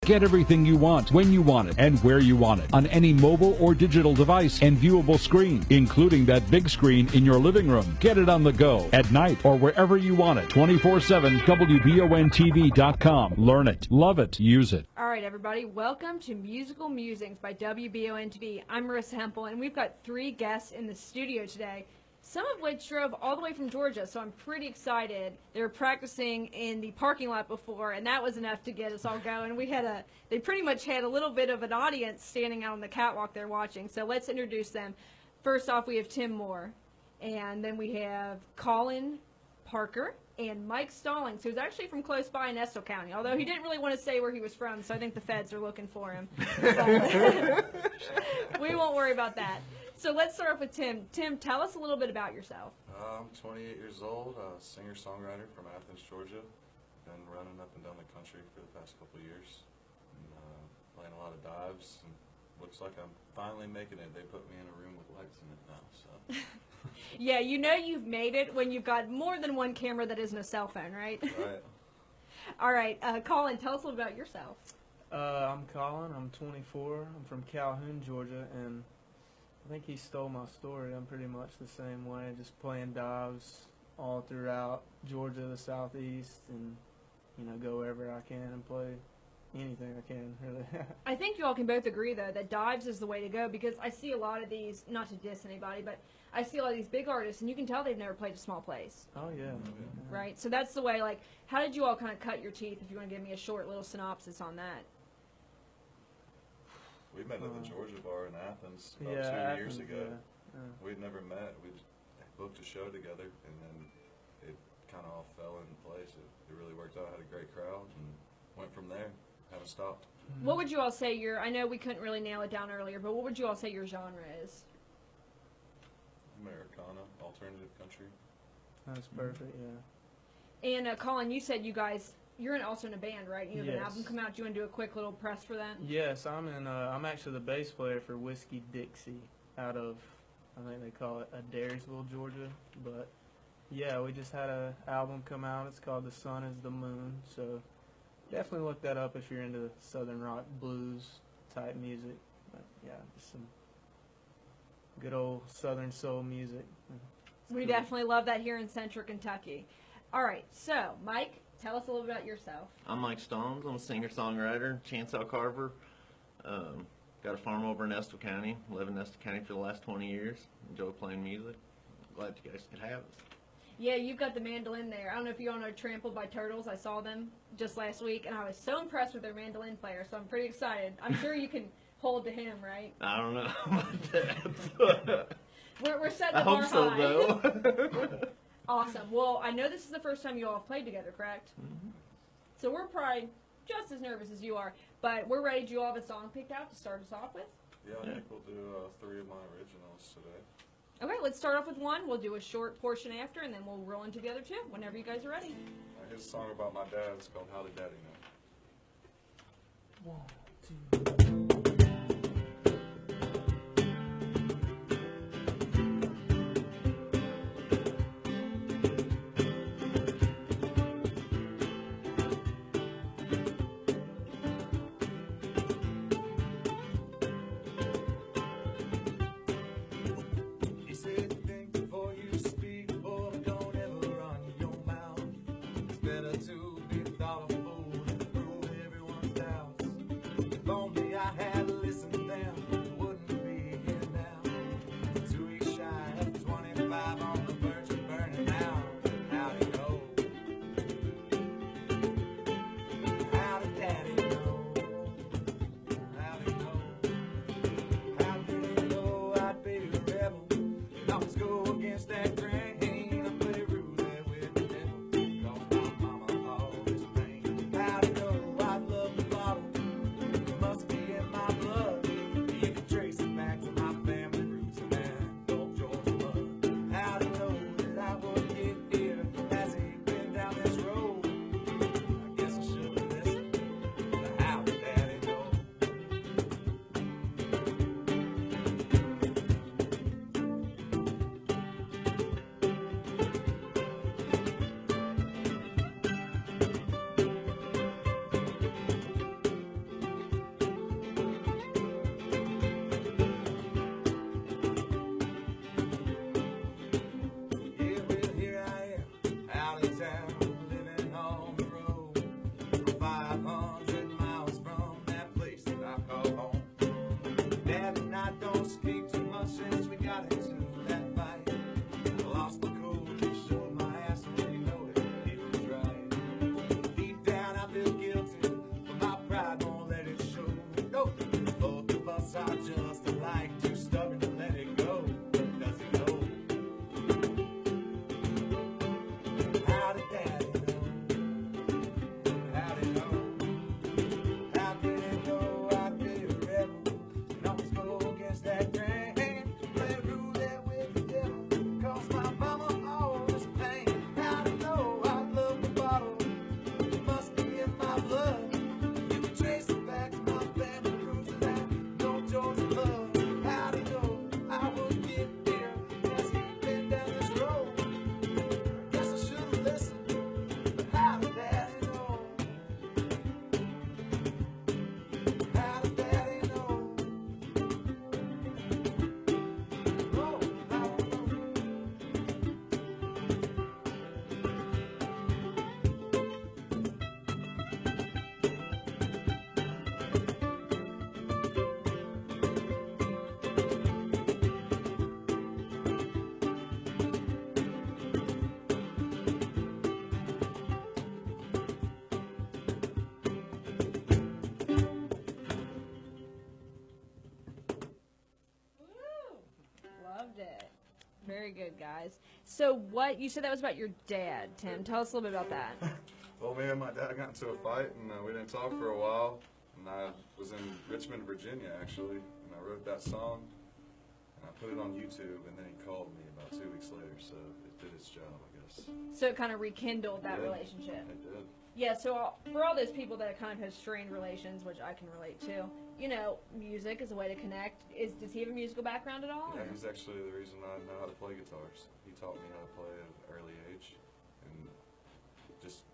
Get everything you want, when you want it, and where you want it, on any mobile or digital device and viewable screen, including that big screen in your living room. Get it on the go, at night, or wherever you want it. 24/7, WBONTV.com. Learn it, love it, use it. All right, everybody, welcome to Musical Musings by WBON-TV. I'm Marissa Hempel, and we've got 3 guests in the studio today, some of which drove all the way from Georgia, so I'm pretty excited. They were practicing in the parking lot before, and that was enough to get us all going. They pretty much had a little bit of an audience standing out on the catwalk there watching, so let's introduce them. First off, we have Tim Moore, and then we have Colin Parker and Mike Stallings, who's actually from close by in Estill County, although he didn't really want to say where he was from, so I think the feds are looking for him. We won't worry about that. So let's start off with Tim. Tim, tell us a little bit about yourself. I'm 28 years old, singer-songwriter from Athens, Georgia. Been running up and down the country for the past couple of years, and playing a lot of dives. And looks like I'm finally making it. They put me in a room with lights in it now. So. Yeah, you know you've made it when you've got more than one camera that isn't a cell phone, right? Right. All right, Colin, tell us a little about yourself. I'm Colin. I'm 24. I'm from Calhoun, Georgia, and I think he stole my story. I'm pretty much the same way, just playing dives all throughout Georgia, the southeast, and go wherever I can and play anything I can, really. I think you all can both agree, though, that dives is the way to go, because I see a lot of these, not to diss anybody, but I see a lot of these big artists, and you can tell they've never played a small place. Oh, yeah. Right? So that's the way, like, how did you all kind of cut your teeth, if you want to give me a short little synopsis on that? We met at the Georgia bar in Athens about 2 years ago. Yeah. We'd never met. We just booked a show together, and then it kind of all fell into place. It really worked out. Had a great crowd, and went from there. Haven't stopped. What would you all say I know we couldn't really nail it down earlier, but what would you all say your genre is? Americana, alternative country. That's perfect, yeah. And Colin, you said you're also in a band, right? You have an album come out. Do you want to do a quick little press for that? Yes, I'm actually the bass player for Whiskey Dixie out of, I think they call it Adairsville, Georgia. But yeah, we just had an album come out. It's called The Sun is the Moon. So definitely look that up if you're into southern rock, blues type music. But yeah, just some good old southern soul music. We definitely love that here in Central Kentucky. All right, so Mike, tell us a little about yourself. I'm Mike Stones. I'm a singer-songwriter, chainsaw carver. Got a farm over in Estill County. Live in Estill County for the last 20 years. Enjoy playing music. Glad you guys could have us. Yeah, you've got the mandolin there. I don't know if you all know Trampled by Turtles. I saw them just last week, and I was so impressed with their mandolin player, so I'm pretty excited. I'm sure you can hold to him, right? I don't know about that. We're setting the bar high. I hope so, though. Awesome. Well, I know this is the first time you all have played together, correct? Mm-hmm. So we're probably just as nervous as you are, but we're ready. Do you all have a song picked out to start us off with? Yeah, I think we'll do 3 of my originals today. Okay, let's start off with one. We'll do a short portion after, and then we'll roll into the other 2 whenever you guys are ready. Here's a song about my dad. It's called How Did Daddy Know? 1, 2. I had guys. So what, you said that was about your dad, Tim. Tell us a little bit about that. Well, me and my dad got into a fight, and we didn't talk for a while. And I was in Richmond, Virginia, actually, and I wrote that song, and I put it on YouTube, and then he called me about 2 weeks later, so it did its job, I guess. So it kind of rekindled that It did. relationship. It did. Yeah, so for all those people that kind of have strained relations, which I can relate to, you know, music is a way to connect. Does he have a musical background at all? Yeah, or? he's actually the reason I know how to play guitars. He taught me how to play at an early age, and just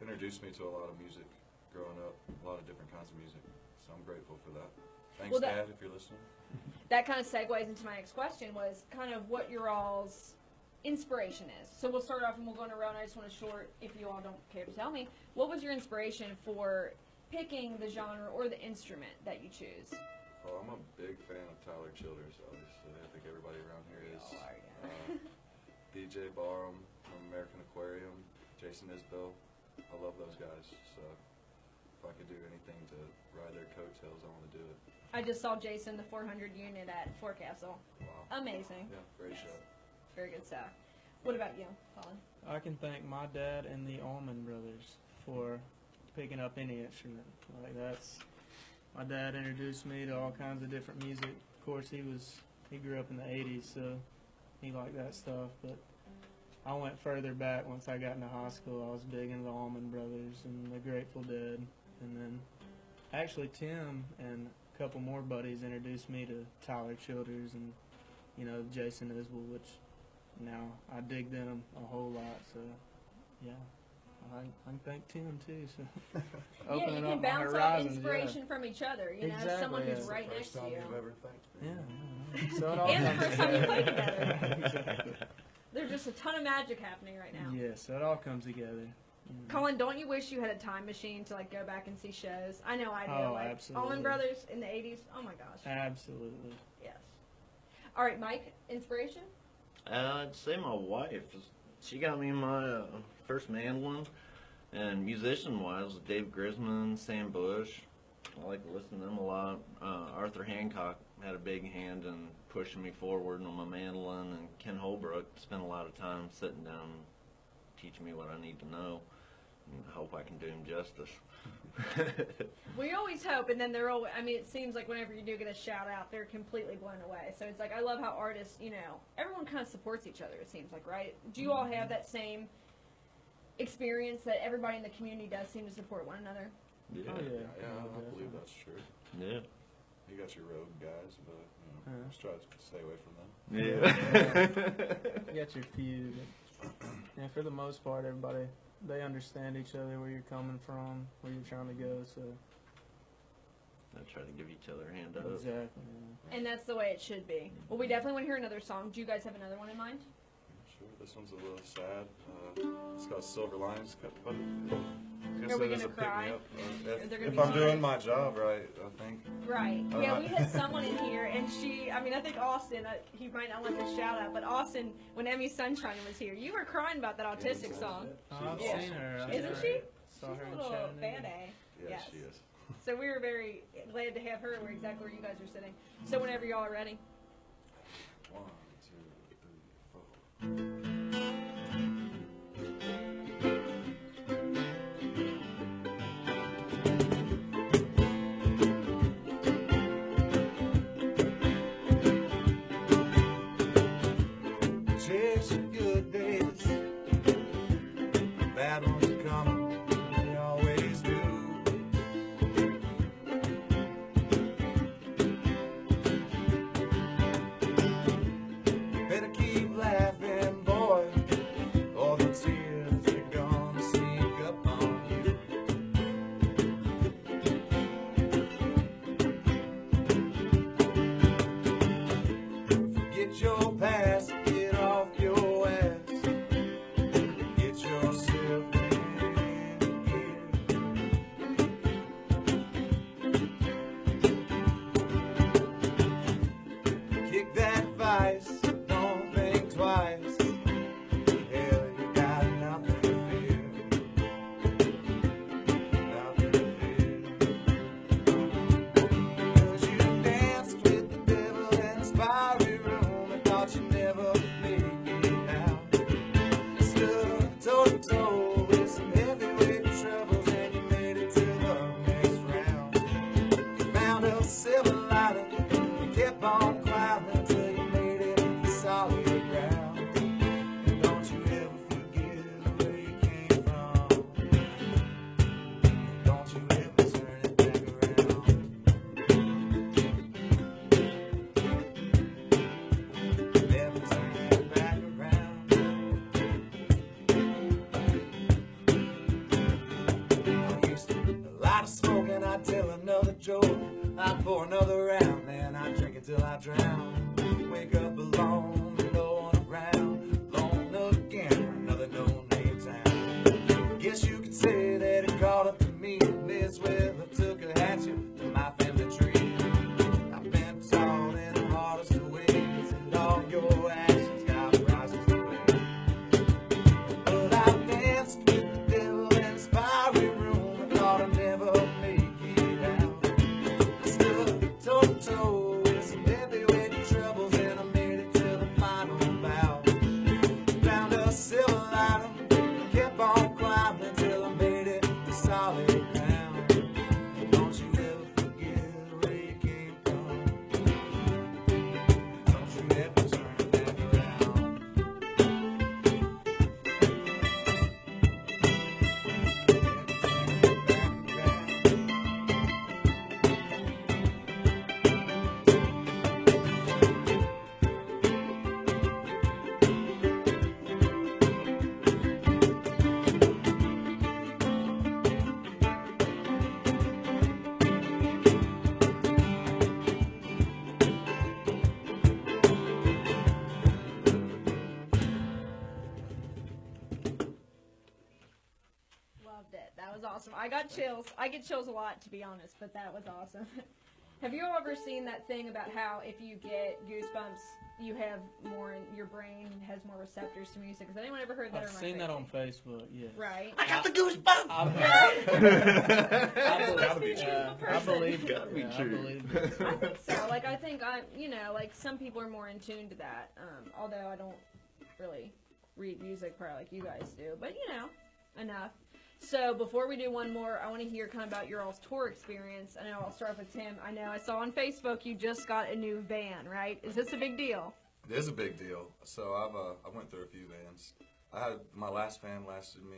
introduced me to a lot of music growing up, a lot of different kinds of music. So I'm grateful for that. Thanks, Well, Dad, if you're listening. That kind of segues into my next question, was kind of what your all's inspiration is. So we'll start off and we'll go around. I just want a short, if you all don't care to tell me, what was your inspiration for picking the genre or the instrument that you choose? Well, I'm a big fan of Tyler Childers, obviously. I think everybody around here is. all are, yeah. DJ Barham from American Aquarium, Jason Isbell. I love those guys. So if I could do anything to ride their coattails, I want to do it. I just saw Jason, the 400 unit at Forecastle. Wow. Amazing. Yeah, great Yes. show. Very good stuff. What about you, Colin? I can thank my dad and the Allman Brothers for picking up any instrument. Like that's, my dad introduced me to all kinds of different music. Of course, he grew up in the '80s, so he liked that stuff. But I went further back once I got into high school. I was big into the Allman Brothers and the Grateful Dead, and then actually Tim and a couple more buddies introduced me to Tyler Childers and Jason Isbell, which now I dig them a whole lot. So yeah, I can thank Tim too. So Yeah, you opening can up my bounce off horizons, inspiration from each other. You know, Exactly, someone who's yeah. right next First to time you. you've ever thanked me. Yeah. So it all And the comes first time you together. played together. Exactly. There's just a ton of magic happening right now. Yeah, so it all comes together. Colin, don't you wish you had a time machine to like go back and see shows? I know I do. Oh, like absolutely. Allman Brothers in the '80s. Oh my gosh. Absolutely. Yes. All right, Mike. Inspiration? I'd say my wife. She got me my first mandolin, and musician-wise, Dave Grisman, Sam Bush. I like to listen to them a lot. Arthur Hancock had a big hand in pushing me forward on my mandolin, and Ken Holbrook spent a lot of time sitting down and teaching me what I need to know. And I hope I can do him justice. We always hope, and then they're always, I mean, it seems like whenever you do get a shout out, they're completely blown away. So it's like, I love how artists, everyone kind of supports each other, it seems like, right? Do you all have that same experience that everybody in the community does seem to support one another? Yeah. Oh, yeah. Yeah, I believe that's true. Yeah. You got your road guys, but Yeah. just try to stay away from them. Yeah. You got your few. And for the most part, everybody, they understand each other, where you're coming from, where you're trying to go. So I try to give each other a hand up. exactly. And that's the way it should be. Well, we definitely want to hear another song. Do you guys have another one in mind? Sure, this one's a little sad. It's called Silver Linings. But I guess Are we it is gonna a cry? pick-me-up. Are there gonna If be I'm doing tears? my job right, I think. Right. Yeah, we had someone in here, and I think Austin, he might not want this shout out, but Austin, when Emmy Sunshine was here, you were crying about that autistic song. I've Yeah. seen her. Isn't I've she? Saw She's her a in little Chattanooga. bad A. Yeah, Yes. she is. So we were very glad to have her where exactly where you guys are sitting. So whenever y'all are ready. 1, 2, 3, 4. Chase the good days, bad ones are coming, they always do. Better keep laughing, boy. joke. I pour another round, then I drink until I drown. Wake up alone, no one around. Alone again, another no-name town. Guess you could say that it caught up to me. This weather took a hatchet to my family tree. I've been taught in the hardest of ways, and all your actions got prices to pay. But I danced with the devil in this fiery room. I thought I'd never make it out. I stood toe to toe with some heavyweight troubles, and I made it to the final bout. Found a silver lining, kept on climbing till I made it to solid ground. Don't you ever forget where you came from. Don't you ever turn back around. Loved it. That was awesome. I got chills. I get chills a lot, to be honest, but that was awesome. Have you ever seen that thing about how if you get goosebumps, you have more in your brain has more receptors to music? Has anyone ever heard that? I've or am I seen that crazy? on Facebook. Yes. Right. I got the goosebumps. I believe I believe Gotta be yeah, I true. believe it. I think so. Like, I think like some people are more in tune to that. Although I don't really read music probably like you guys do, but enough. So before we do one more, I want to hear kind of about your all's tour experience. I know I'll start with Tim. I know I saw on Facebook you just got a new van, right? Is this a big deal? It is a big deal. So I went through a few vans. I had my last van lasted me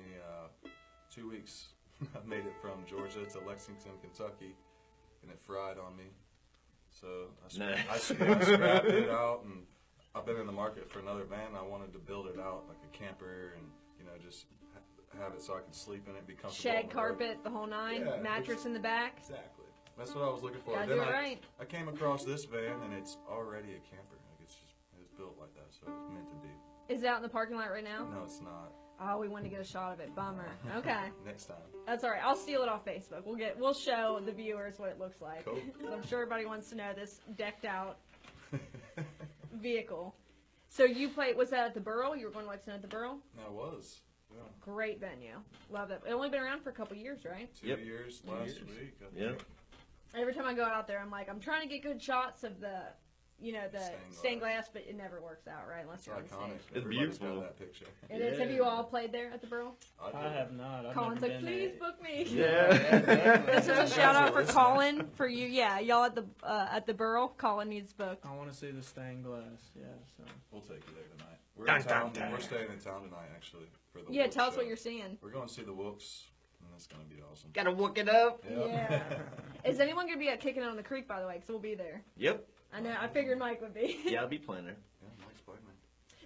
2 weeks. I made it from Georgia to Lexington, Kentucky, and it fried on me. So I scrapped it out, and I've been in the market for another van. I wanted to build it out like a camper, and just have it so I could sleep in it, be comfortable. Shag on the road. carpet, the whole nine, Yeah, mattress in the back. Exactly. That's what I was looking for. Gotta Then do it right. I came across this van, and it's already a camper. Like it's built like that, so it's meant to be. Is it out in the parking lot right now? No, it's not. Oh, we wanted to get a shot of it. Bummer. Okay. Next time. That's all right. I'll steal it off Facebook. We'll show the viewers what it looks like. Cool. 'Cause I'm sure everybody wants to know this decked out vehicle. So you played, was that at the Borough? You were going to Lexington at the Borough? I was. Yeah. Great venue. Love it. It's only been around for a couple years, right? 2 Yep. years 2 last years. week. I Yep. think. Every time I go out there, I'm like, I'm trying to get good shots of the Stained stained glass, but it never works out, right? Unless It's you're on iconic. stage. It's Everybody's beautiful. got that picture. It is. Have you all played there at the Borough? I have not. I've Colin's never like, been please there. book me. Yeah. This is a shout out for Colin for you. Yeah, y'all at the Borough. Colin needs booked. I want to see the stained glass. Yeah. So. We'll take you there tonight. We're Dun, in town. dun, dun. We're staying in town tonight, actually, for the Yeah, Wilkes tell us show. what you're seeing. We're going to see the Wilkes, and it's going to be awesome. Gotta work it up. Yep. Yeah. Is anyone gonna be at Kicking It on the Creek, by the way? Because we'll be there. Yep. I know. I figured Mike would be. Yeah, I'll be playing there. Yeah, Mike's playing there.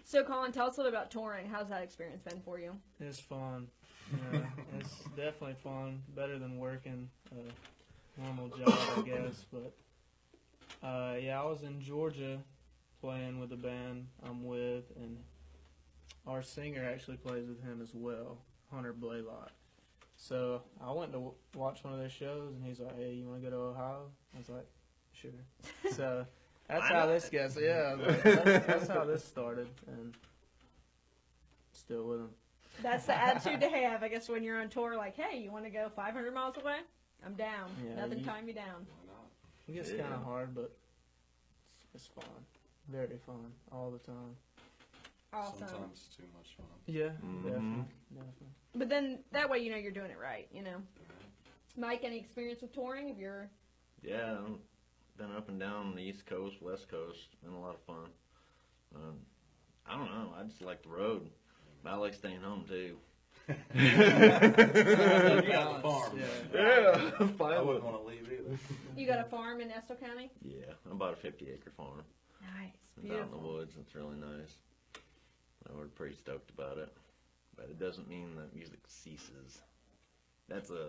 So, Colin, tell us a little about touring. How's that experience been for you? It's fun. Yeah, it's definitely fun. Better than working a normal job, I guess. But yeah, I was in Georgia playing with the band I'm with, and our singer actually plays with him as well, Hunter Blaylock. So I went to watch one of their shows, and he's like, "Hey, you want to go to Ohio?" I was like, "Sure." So that's how this gets. Yeah, that's how this started, and still with him. That's the attitude to have, I guess, when you're on tour. Like, hey, you want to go 500 miles away? I'm down. Yeah, Nothing you- tying me down. Why not? It gets Yeah. kind of hard, but it's fun. Very fun all the time. Awesome. Sometimes too much fun. Yeah, Mhm. definitely. But then that way, you know you're doing it right. You know. Mike, any experience with touring? If you're Yeah, I've been up and down the East Coast, West Coast. Been a lot of fun. I don't know. I just like the road. But I like staying home too. You got the farm. Yeah. Yeah, I finally. wouldn't want to leave either. you got a farm in Estill County? Yeah, I bought a 50-acre farm. Nice, It's out in the beautiful. woods. It's really nice. We're pretty stoked about it. But it doesn't mean that music ceases. that's a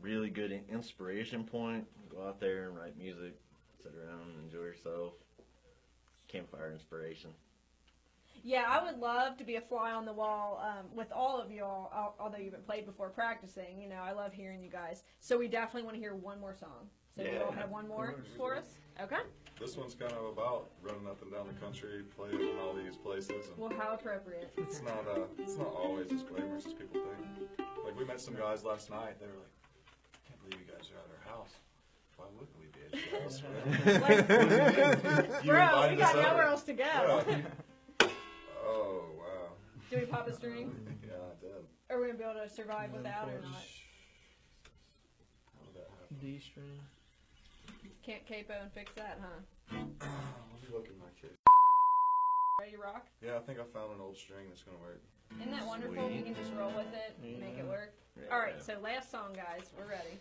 really good inspiration point. Go out there and write music, sit around and enjoy yourself. Campfire inspiration. Yeah, I would love to be a fly on the wall with all of y'all, although you haven't played before practicing. You know, I love hearing you guys. So we definitely want to hear one more song. So you all have one more for us? Okay. This one's kind of about running up and down the country, playing in all these places. And Well, how appropriate. it's not always as glamorous as people think. Like, we met some guys last night. They were like, I can't believe you guys are at our house. Why wouldn't we be at your house? Like, You bro, invited we got us nowhere over. else to go. Yeah. Oh, wow. Do we pop a string? Yeah, I did. Are we going to be able to survive without or not? How did that happen? D string. Can't capo and fix that, huh? Let me look in my case. Ready to rock? Yeah, I think I found an old string that's going to work. Isn't that wonderful? We can just roll with it and make it work. Yeah. All right, so last song, guys. We're ready.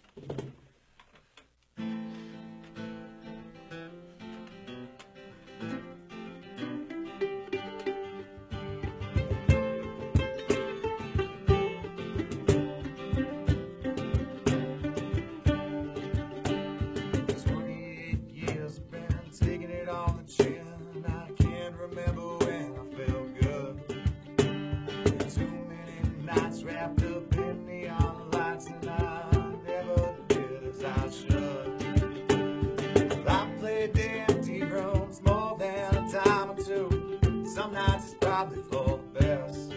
Wrapped up in neon lights, and I never did as I should. I played the empty rooms more than a time or two. Some nights it's probably for the best.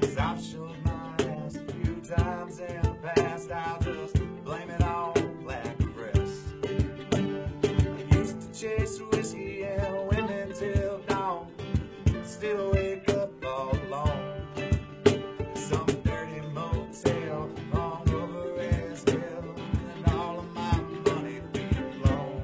'Cause I've showed my ass a few times in the past. I'll just blame it on lack of rest. I used to chase whiskey and women till dawn, still wake up all alone. Some dirty motel, hungover as hell, and all of my money being blown.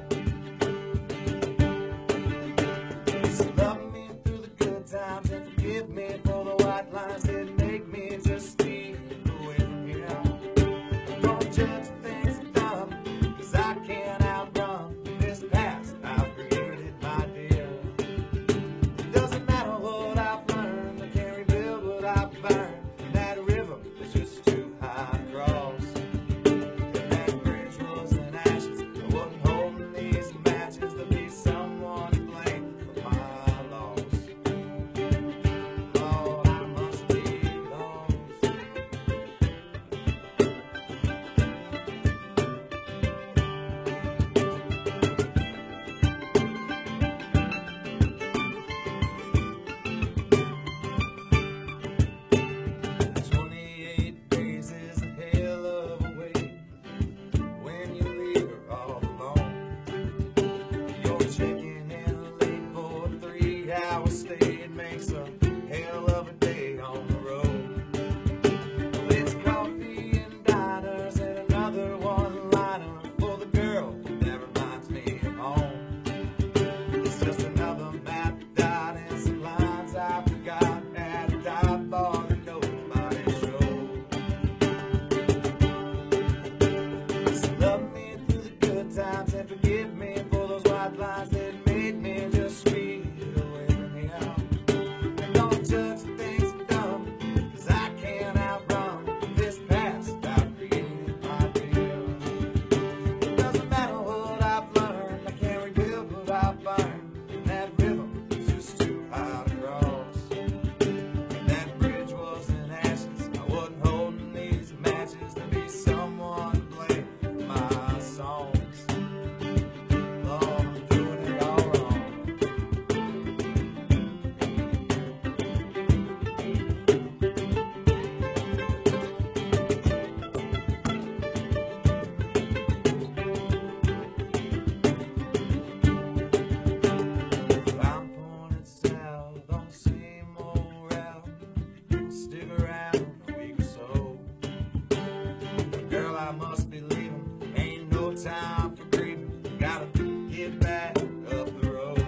So love me through the good times and forgive me for the white lines that make me just steal away from here. Don't judge the things I've done, 'cause I can't outrun this past I've created, my dear. It doesn't matter what I've learned, I can't rebuild what I've burned. That river is just too high to cross. If that bridge was in ashes, I wasn't holding these matches to be someone to blame for my loss. Lord, I must be lost. 28 days is a hell of a wait when you leave her all alone. You're checking in late for a 3-hour stay. It makes a hell of a day on the road. Well, it's coffee and diners and another one-liner for the girl who never minds me at home. It's just another map dot and some lines I forgot at a dive bar that nobody showed. So love me through the good times and forgive me for those white lines that made me just feel away from here. And don't judge the things I've done, 'cause I can't outrun this past I've created, my dear. It doesn't matter what I've learned, I can't rebuild what I've burned. And that river is just too high to cross. And that bridge was in ashes, I wasn't holding these matches to be someone to blame for my songs. Lord, I'm doing it all wrong. I'm pointed south on the same old route. Stick around a week or so. Girl, I must be leaving. Ain't no time for grieving. Gotta get back up the road.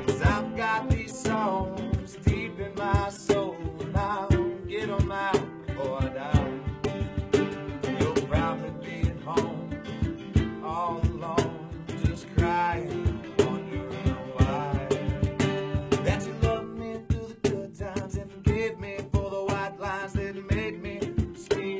'Cause I've got these songs deep in my soul, and I'll get them out before I die. You'll probably be at home all alone, just crying, wondering why. That you love me through the good times and forgive me for the white lines that made me speak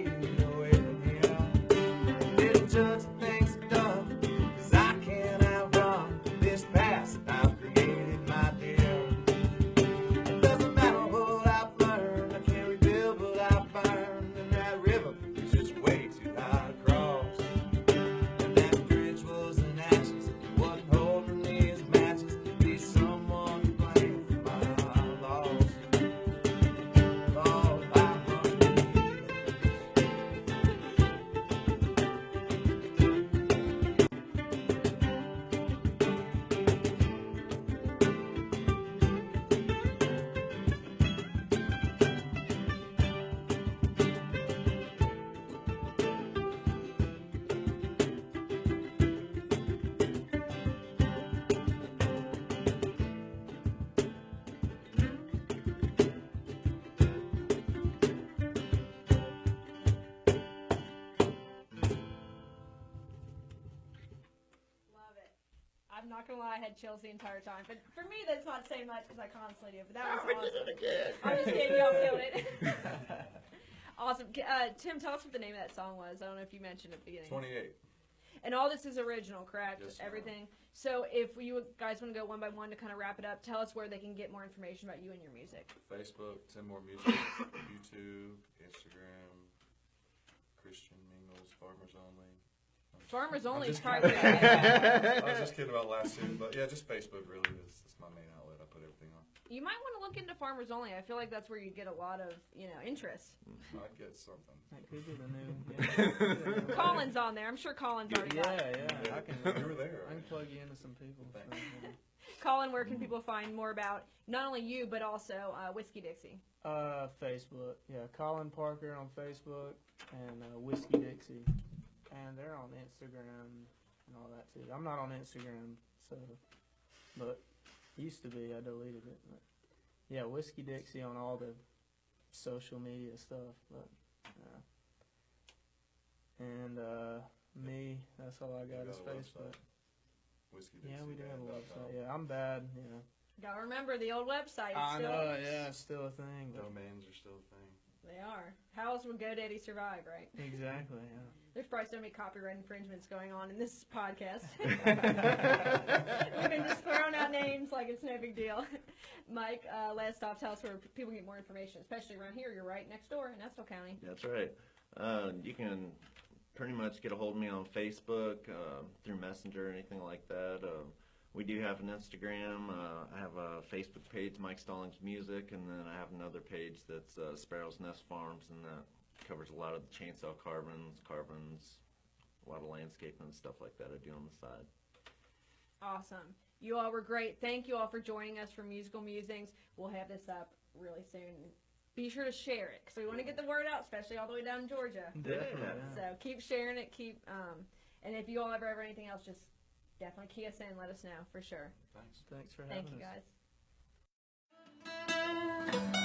not gonna lie, I had chills the entire time. But for me, that's not saying much because I constantly do. But that was awesome. I'm just kidding. Y'all killed it. Awesome. Tim, tell us what the name of that song was. I don't know if you mentioned it at the beginning. 28. And all this is original, correct? Yes, ma'am. Everything. So if you guys want to go one by one to kind of wrap it up, tell us where they can get more information about you and your music. Facebook, Tim Moore Music, YouTube, Instagram, Christian Mingles, Farmers Only. Farmers Only is just probably I was just kidding about last two, but yeah, just Facebook really is my main outlet. I put everything on. You might want to look into Farmers Only. I feel like that's where you get a lot of, interest. I'd get something. That could be the new. Colin's on there. I'm sure Colin's already got it. Yeah. I can. You were there. I can Right? plug you into some people. So, yeah. Colin, where can people find more about not only you, but also Whiskey Dixie? Facebook. Yeah, Colin Parker on Facebook and Whiskey Dixie. And they're on Instagram and all that too. I'm not on Instagram, so, but used to be. I deleted it. But yeah, Whiskey Dixie on all the social media stuff. But and me, that's all I got is got a Facebook. Whiskey Yeah, we do have a Dixie website. Yeah, I'm bad. Yeah, Gotta remember the old website. I Still, know. Yeah, it's still a thing. But Domains are still a thing. They are. How else would GoDaddy survive, right? exactly. Yeah. There's probably so many copyright infringements going on in this podcast. We've been just throwing out names like it's no big deal. Mike, last off, tell us where people can get more information, especially around here. You're right next door in Estill County. That's right. You can pretty much get a hold of me on Facebook, through Messenger, anything like that. We do have an Instagram. I have a Facebook page, Mike Stallings Music, and then I have another page that's Sparrow's Nest Farms, and that covers a lot of the chainsaw carbons, a lot of landscaping and stuff like that I do on the side. Awesome. You all were great. Thank you all for joining us for Musical Musings. We'll have this up really soon. Be sure to share it because we want to get the word out, especially all the way down in Georgia. Yeah. So keep sharing it. And if you all ever anything else, just definitely key us in. Let us know for sure. Thanks. Thanks for having Thank you us. guys.